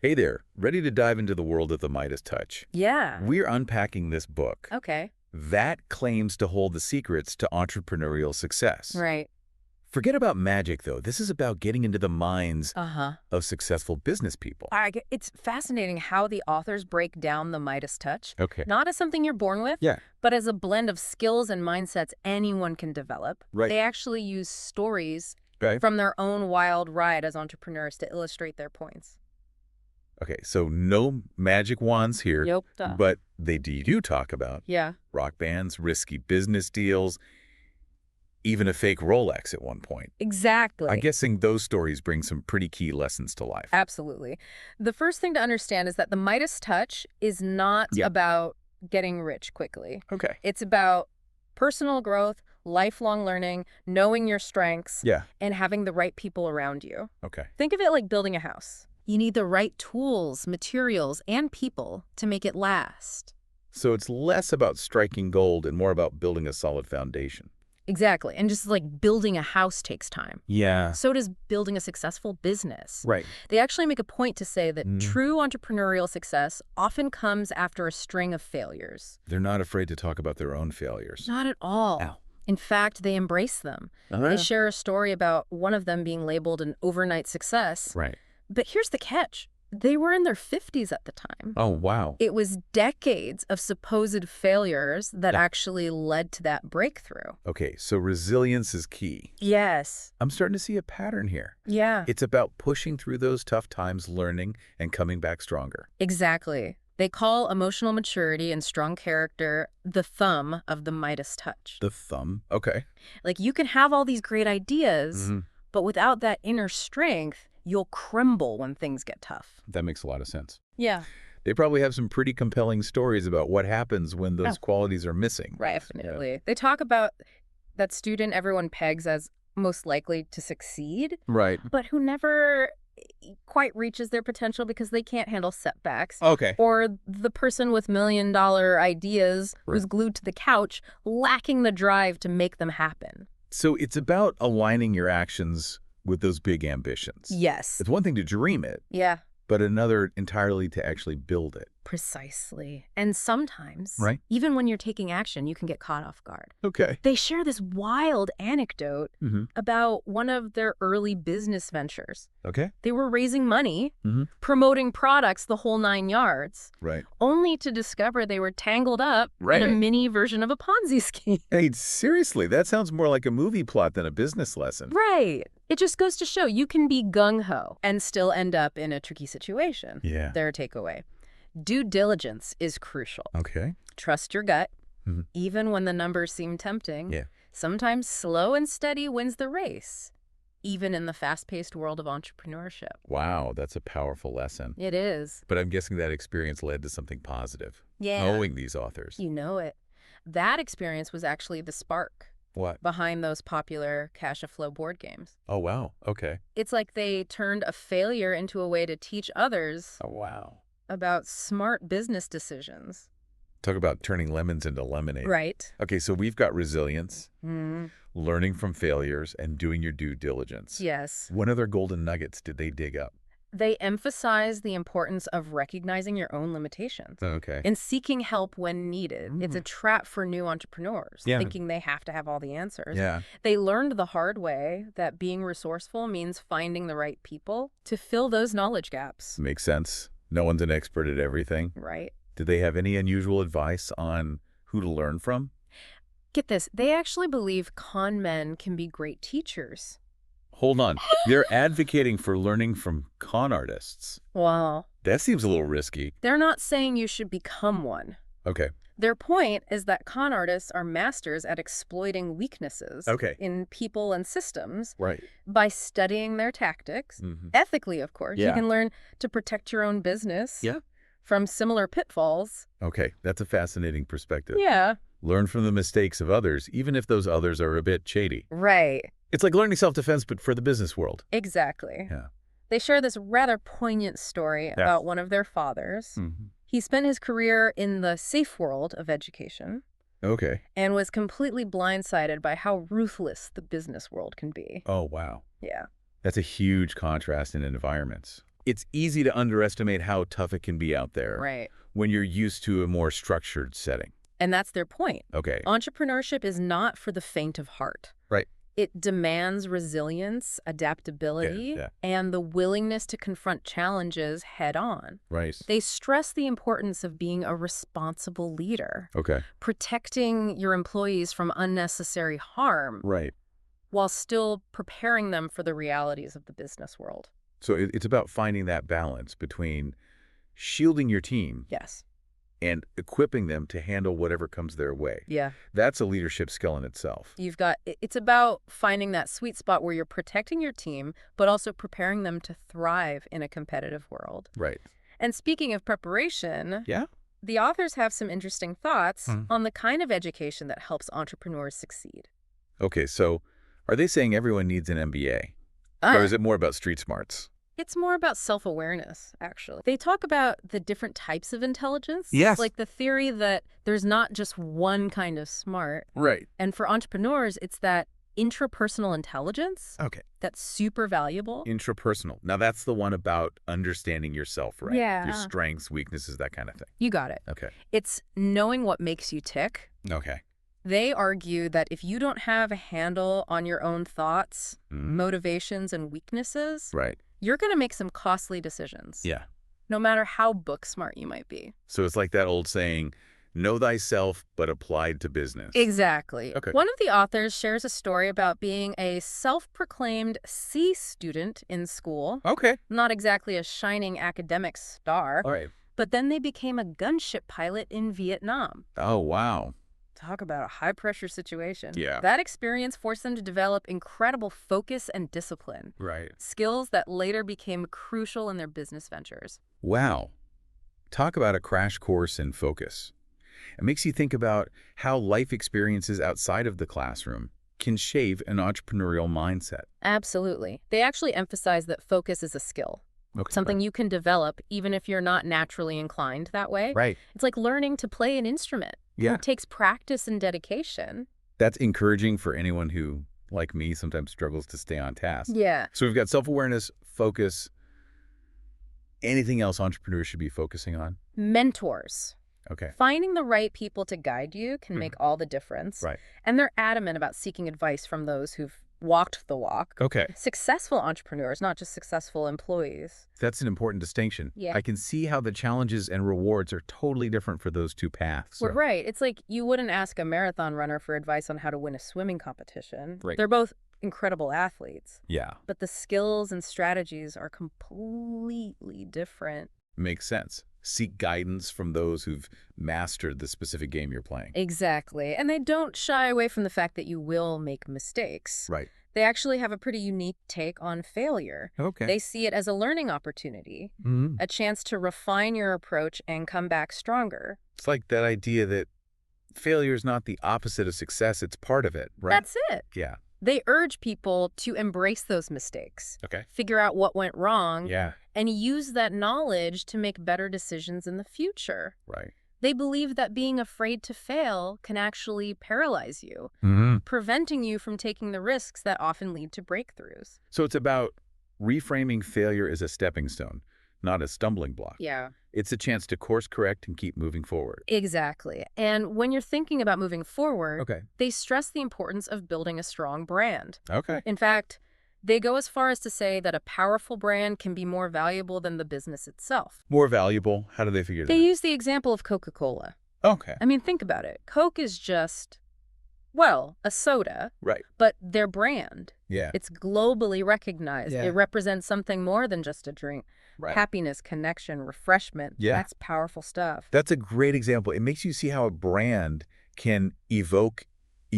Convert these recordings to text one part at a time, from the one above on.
Hey there, ready to dive into the world of the Midas Touch? Yeah. We're unpacking this book Okay. that claims to hold the secrets to entrepreneurial success. Right. Forget about magic, though. This is about getting into the minds Uh-huh. of successful business people. It's fascinating how the authors break down the Midas touch, Okay. not as something you're born with, Yeah, but as a blend of skills and mindsets anyone can develop. right. They actually use stories Okay. from their own wild ride as entrepreneurs to illustrate their points. Okay, so no magic wands here, Yep. but they do talk about Yeah. rock bands, risky business deals, even a fake Rolex at one point. Exactly. I'm guessing those stories bring some pretty key lessons to life. Absolutely. The first thing to understand is that the Midas touch is not Yeah. about getting rich quickly. Okay. It's about personal growth, lifelong learning, knowing your strengths, Yeah. and having the right people around you. Okay. Think of it like building a house. You need the right tools, materials, and people to make it last. So it's less about striking gold and more about building a solid foundation. Exactly. And just like building a house takes time. Yeah. So does building a successful business. Right. They actually make a point to say that Mm. true entrepreneurial success often comes after a string of failures. They're not afraid to talk about their own failures. Not at all. Ow. In fact, they embrace them. They share a story about one of them being labeled an overnight success. Right. But here's the catch. They were in their 50s at the time. Oh, wow. It was decades of supposed failures that actually led to that breakthrough. Okay, so resilience is key. Yes. I'm starting to see a pattern here. Yeah. It's about pushing through those tough times, learning, and coming back stronger. Exactly. They call emotional maturity and strong character the thumb of the Midas touch. The thumb. Okay. Like, you can have all these great ideas, but without that inner strength, you'll crumble when things get tough. That makes a lot of sense. Yeah. They probably have some pretty compelling stories about what happens when those qualities are missing. Right. Definitely. They talk about that student everyone pegs as most likely to succeed, Right. but who never quite reaches their potential because they can't handle setbacks. Okay. Or the person with $1,000,000 ideas who's Right. glued to the couch, lacking the drive to make them happen. So it's about aligning your actions with those big ambitions. Yes. It's one thing to dream it, Yeah. but another entirely to actually build it. Precisely. And sometimes, Right. even when you're taking action, you can get caught off guard. Okay. They share this wild anecdote about one of their early business ventures. Okay. They were raising money, promoting products the whole 9 yards, Right. only to discover they were tangled up Right. in a mini version of a Ponzi scheme. Hey, seriously, that sounds more like a movie plot than a business lesson. Right. It just goes to show you can be gung-ho and still end up in a tricky situation. Yeah. Their takeaway. Due diligence is crucial. Okay. Trust your gut, Mhm. even when the numbers seem tempting. Yeah. Sometimes slow and steady wins the race, even in the fast-paced world of entrepreneurship. Wow, that's a powerful lesson. It is. But I'm guessing that experience led to something positive. Yeah. Knowing these authors. You know it. That experience was actually the spark What? behind those popular cash-a-flow board games. Oh, wow. Okay. It's like they turned a failure into a way to teach others Oh, wow. about smart business decisions. Talk about turning lemons into lemonade. Right. Okay, so we've got resilience, Mm. learning from failures, and doing your due diligence. Yes. What other golden nuggets did they dig up? They emphasize the importance of recognizing your own limitations Okay. and seeking help when needed. It's a trap for new entrepreneurs, Yeah. thinking they have to have all the answers. Yeah. They learned the hard way that being resourceful means finding the right people to fill those knowledge gaps. Makes sense. No one's an expert at everything. Right. Did they have any unusual advice on who to learn from? Get this. They actually believe con men can be great teachers. Hold on. They're advocating for learning from con artists. Wow. That seems a little risky. They're not saying you should become one. Okay. Their point is that con artists are masters at exploiting weaknesses Okay. in people and systems Right. by studying their tactics. Ethically, of course. You Yeah. can learn to protect your own business Yeah. from similar pitfalls. Okay. That's a fascinating perspective. Yeah. Learn from the mistakes of others, even if those others are a bit shady. Right. It's like learning self-defense, but for the business world. Exactly. Yeah. They share this rather poignant story about one of their fathers. He spent his career in the safe world of education Okay. and was completely blindsided by how ruthless the business world can be. Oh, wow. Yeah. That's a huge contrast in environments. It's easy to underestimate how tough it can be out there Right. when you're used to a more structured setting. And that's their point. Okay. Entrepreneurship is not for the faint of heart. Right. It demands resilience, adaptability, Yeah. and the willingness to confront challenges head on. Right. They stress the importance of being a responsible leader, Okay. protecting your employees from unnecessary harm Right. while still preparing them for the realities of the business world. So it's about finding that balance between shielding your team Yes. and equipping them to handle whatever comes their way. Yeah. That's a leadership skill in itself. It's about finding that sweet spot where you're protecting your team, but also preparing them to thrive in a competitive world. Right. And speaking of preparation, Yeah? the authors have some interesting thoughts on the kind of education that helps entrepreneurs succeed. Okay, so are they saying everyone needs an MBA? Or is it more about street smarts? It's more about self-awareness, actually. They talk about the different types of intelligence. Yes. Like the theory that there's not just one kind of smart. Right. And for entrepreneurs, it's that intrapersonal intelligence Okay. that's super valuable. Intrapersonal. Now, that's the one about understanding yourself, right? Yeah. Your strengths, weaknesses, that kind of thing. You got it. Okay. It's knowing what makes you tick. Okay. They argue that if you don't have a handle on your own thoughts, motivations, and weaknesses, Right. you're going to make some costly decisions. Yeah. No matter how book smart you might be. So it's like that old saying, know thyself, but applied to business. Exactly. Okay. One of the authors shares a story about being a self-proclaimed C student in school. Okay. Not exactly a shining academic star. All right. But then they became a gunship pilot in Vietnam. Oh, wow. Talk about a high-pressure situation. Yeah. That experience forced them to develop incredible focus and discipline. Right. Skills that later became crucial in their business ventures. Wow. Talk about a crash course in focus. It makes you think about how life experiences outside of the classroom can shape an entrepreneurial mindset. Absolutely. They actually emphasize that focus is a skill. Okay. Something you can develop even if you're not naturally inclined that way. Right. It's like learning to play an instrument. Yeah. It takes practice and dedication. That's encouraging for anyone who, like me, sometimes struggles to stay on task. Yeah. So we've got self-awareness, focus. Anything else entrepreneurs should be focusing on? Mentors. Okay. Finding the right people to guide you can make all the difference. Right. And they're adamant about seeking advice from those who've walked the walk. Okay. Successful entrepreneurs, not just successful employees. That's an important distinction. Yeah. I can see how the challenges and rewards are totally different for those two paths. Well, right. It's like you wouldn't ask a marathon runner for advice on how to win a swimming competition. Right. They're both incredible athletes. Yeah. But the skills and strategies are completely different. Makes sense. Seek guidance from those who've mastered the specific game you're playing. Exactly. And they don't shy away from the fact that you will make mistakes. Right. They actually have a pretty unique take on failure. Okay. They see it as a learning opportunity, Mhm. a chance to refine your approach and come back stronger. It's like that idea that failure is not the opposite of success, it's part of it, right? That's it. Yeah. They urge people to embrace those mistakes, Okay. figure out what went wrong, Yeah. and use that knowledge to make better decisions in the future. Right. They believe that being afraid to fail can actually paralyze you, preventing you from taking the risks that often lead to breakthroughs. So it's about reframing failure as a stepping stone, not a stumbling block. Yeah. It's a chance to course correct and keep moving forward. Exactly. And when you're thinking about moving forward, Okay. they stress the importance of building a strong brand. Okay. In fact, they go as far as to say that a powerful brand can be more valuable than the business itself. More valuable. How do they figure that? They use the example of Coca-Cola. Okay. I mean, think about it. Coke is just, well, a soda, Right. but their brand. Yeah. It's globally recognized. Yeah. It represents something more than just a drink. Right. Happiness, connection, refreshment. Yeah. That's powerful stuff. That's a great example. It makes you see how a brand can evoke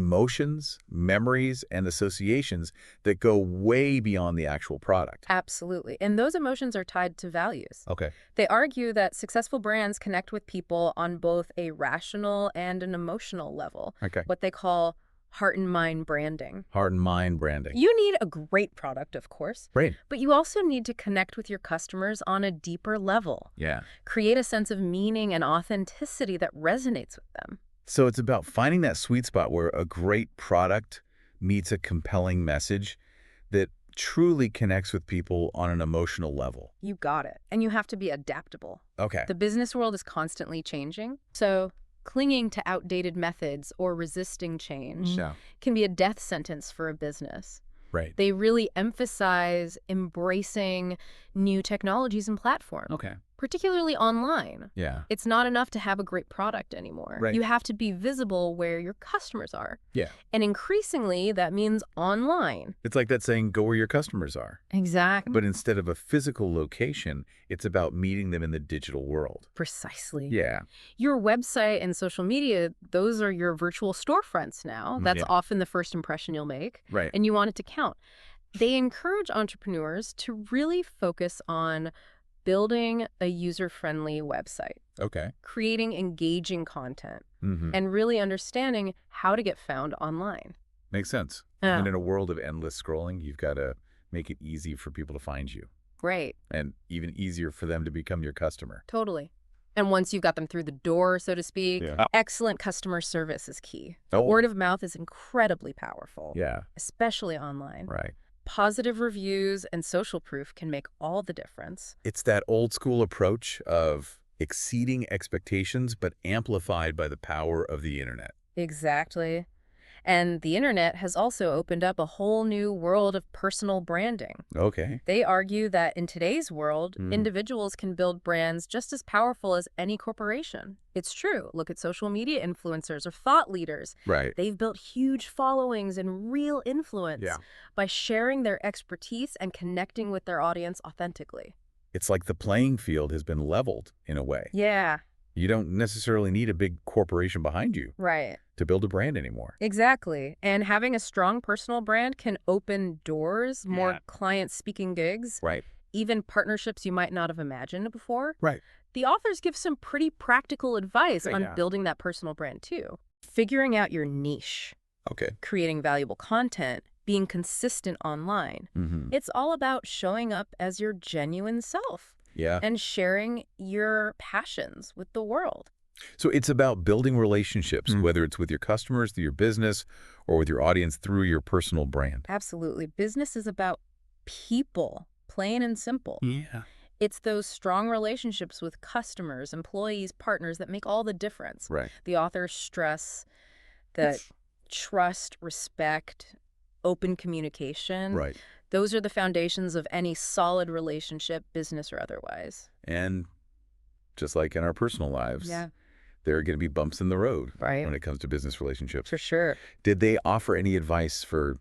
emotions, memories, and associations that go way beyond the actual product. Absolutely. And those emotions are tied to values. Okay. They argue that successful brands connect with people on both a rational and an emotional level, Okay. what they call heart and mind branding. Heart and mind branding. You need a great product, of course, Great. but you also need to connect with your customers on a deeper level. Yeah. Create a sense of meaning and authenticity that resonates with them. So it's about finding that sweet spot where a great product meets a compelling message that truly connects with people on an emotional level. You got it. And you have to be adaptable. Okay. The business world is constantly changing, so clinging to outdated methods or resisting change Yeah. can be a death sentence for a business. Right. They really emphasize embracing new technologies and platforms, Okay. particularly online. Yeah. It's not enough to have a great product anymore. Right. You have to be visible where your customers are. Yeah. And increasingly, that means online. It's like that saying, go where your customers are. Exactly. But instead of a physical location, it's about meeting them in the digital world. Precisely. Yeah. Your website and social media, those are your virtual storefronts now. That's Yeah. often the first impression you'll make. Right. And you want it to count. They encourage entrepreneurs to really focus on building a user-friendly website, Okay. creating engaging content, Mm-hmm. and really understanding how to get found online. Makes sense. Yeah. And in a world of endless scrolling, you've got to make it easy for people to find you Right. and even easier for them to become your customer. Totally. And once you've got them through the door, so to speak, Yeah. excellent customer service is key. Oh. Word of mouth is incredibly powerful, Yeah. especially online. Right. Positive reviews and social proof can make all the difference. It's that old school approach of exceeding expectations, but amplified by the power of the internet. Exactly. And the internet has also opened up a whole new world of personal branding. Okay. They argue that in today's world, Mm. individuals can build brands just as powerful as any corporation. It's true. Look at social media influencers or thought leaders. Right. They've built huge followings and real influence Yeah. by sharing their expertise and connecting with their audience authentically. It's like the playing field has been leveled in a way. Yeah, You don't necessarily need a big corporation behind you right. to build a brand anymore. Exactly. And having a strong personal brand can open doors, more Yeah. client-speaking gigs, Right. even partnerships you might not have imagined before. Right. The authors give some pretty practical advice on Yeah. building that personal brand, too. Figuring out your niche, Okay. creating valuable content, being consistent online. Mm-hmm. It's all about showing up as your genuine self Yeah. and sharing your passions with the world. So it's about building relationships, whether it's with your customers, through your business, or with your audience through your personal brand. Absolutely. Business is about people, plain and simple. Yeah. It's those strong relationships with customers, employees, partners that make all the difference. Right. The authors stress that trust, respect, open communication, Right. those are the foundations of any solid relationship, business or otherwise. And just like in our personal lives, Yeah. there are going to be bumps in the road Right. when it comes to business relationships. For sure. Did they offer any advice for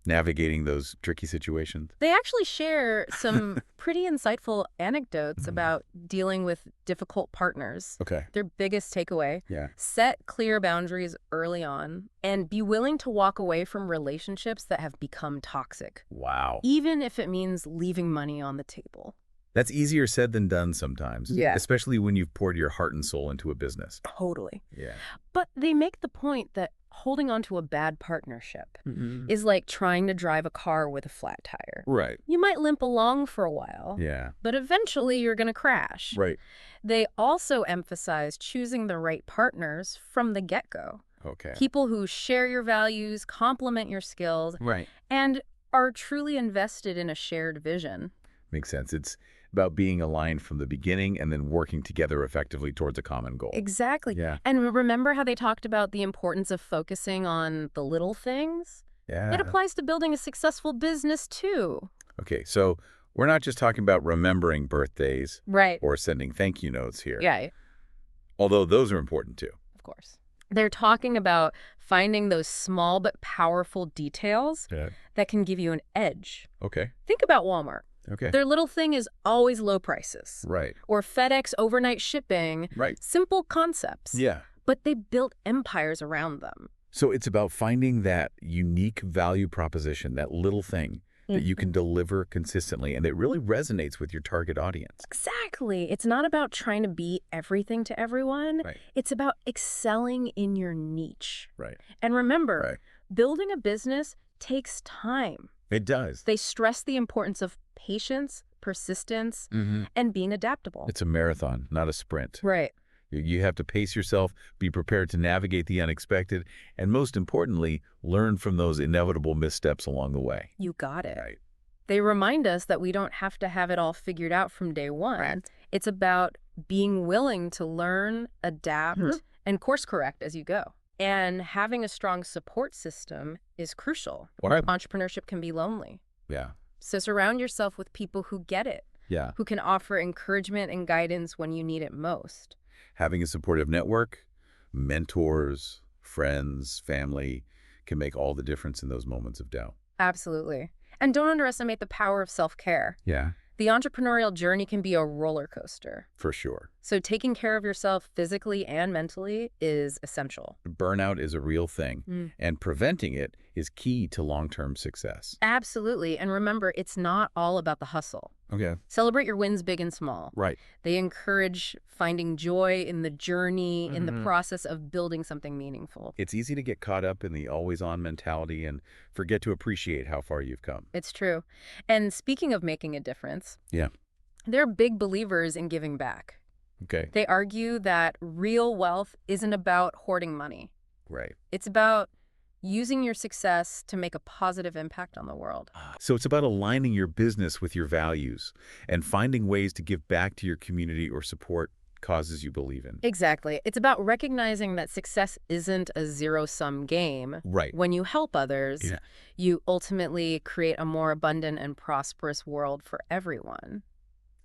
navigating those tricky situations? They actually share some pretty insightful anecdotes Mhm. about dealing with difficult partners. Okay. Their biggest takeaway: Yeah. set clear boundaries early on and be willing to walk away from relationships that have become toxic, Wow. even if it means leaving money on the table. That's easier said than done sometimes. Yeah. Especially when you've poured your heart and soul into a business. Totally. Yeah. But they make the point that holding on to a bad partnership Mm-hmm. is like trying to drive a car with a flat tire. Right. You might limp along for a while, Yeah. but eventually you're going to crash. Right. They also emphasize choosing the right partners from the get-go. Okay. People who share your values, complement your skills, Right. and are truly invested in a shared vision. Makes sense. It's about being aligned from the beginning and then working together effectively towards a common goal. Exactly. Yeah. And remember how they talked about the importance of focusing on the little things? Yeah. It applies to building a successful business, too. Okay. So we're not just talking about remembering birthdays Right. or sending thank you notes here. Yeah, Although those are important too. of course. They're talking about finding those small but powerful details Yeah. that can give you an edge. Okay. Think about Walmart. Okay. Their little thing is always low prices. Right. Or FedEx overnight shipping. Right. Simple concepts. Yeah. But they built empires around them. So it's about finding that unique value proposition, that little thing that you can deliver consistently and it really resonates with your target audience. Exactly. It's not about trying to be everything to everyone. Right. It's about excelling in your niche. Right. And remember, Right. building a business takes time. It does. They stress the importance of patience, persistence, Mm-hmm. and being adaptable. It's a marathon, not a sprint. Right. You have to pace yourself, be prepared to navigate the unexpected, and most importantly, learn from those inevitable missteps along the way. You got it. Right. They remind us that we don't have to have it all figured out from day one. Right. It's about being willing to learn, adapt, and course correct as you go. And having a strong support system is crucial. Right. Entrepreneurship can be lonely. Yeah. So surround yourself with people who get it, Yeah. who can offer encouragement and guidance when you need it most. Having a supportive network, mentors, friends, family can make all the difference in those moments of doubt. Absolutely. And don't underestimate the power of self-care. Yeah, The entrepreneurial journey can be a roller coaster. for sure. So taking care of yourself physically and mentally is essential. Burnout is a real thing, Mm. and preventing it is key to long-term success. Absolutely. And remember, it's not all about the hustle. Okay. Celebrate your wins big and small. Right. They encourage finding joy in the journey, in the process of building something meaningful. It's easy to get caught up in the always-on mentality and forget to appreciate how far you've come. It's true. And speaking of making a difference, Yeah. they're big believers in giving back. Okay. They argue that real wealth isn't about hoarding money. Right. It's about using your success to make a positive impact on the world. So it's about aligning your business with your values and finding ways to give back to your community or support causes you believe in. Exactly. It's about recognizing that success isn't a zero-sum game. Right. When you help others, Yeah. you ultimately create a more abundant and prosperous world for everyone.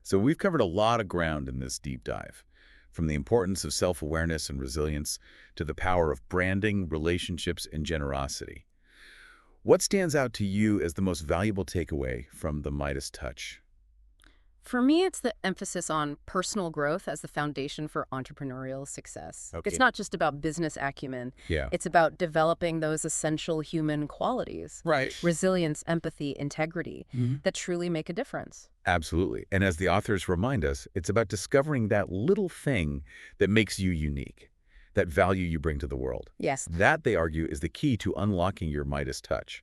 So we've covered a lot of ground in this deep dive, from the importance of self-awareness and resilience to the power of branding, relationships, and generosity. What stands out to you as the most valuable takeaway from the Midas Touch? For me, it's the emphasis on personal growth as the foundation for entrepreneurial success. Okay. It's not just about business acumen. Yeah. It's about developing those essential human qualities, Right. resilience, empathy, integrity, that truly make a difference. Absolutely. And as the authors remind us, it's about discovering that little thing that makes you unique, that value you bring to the world. Yes. That, they argue, is the key to unlocking your Midas touch.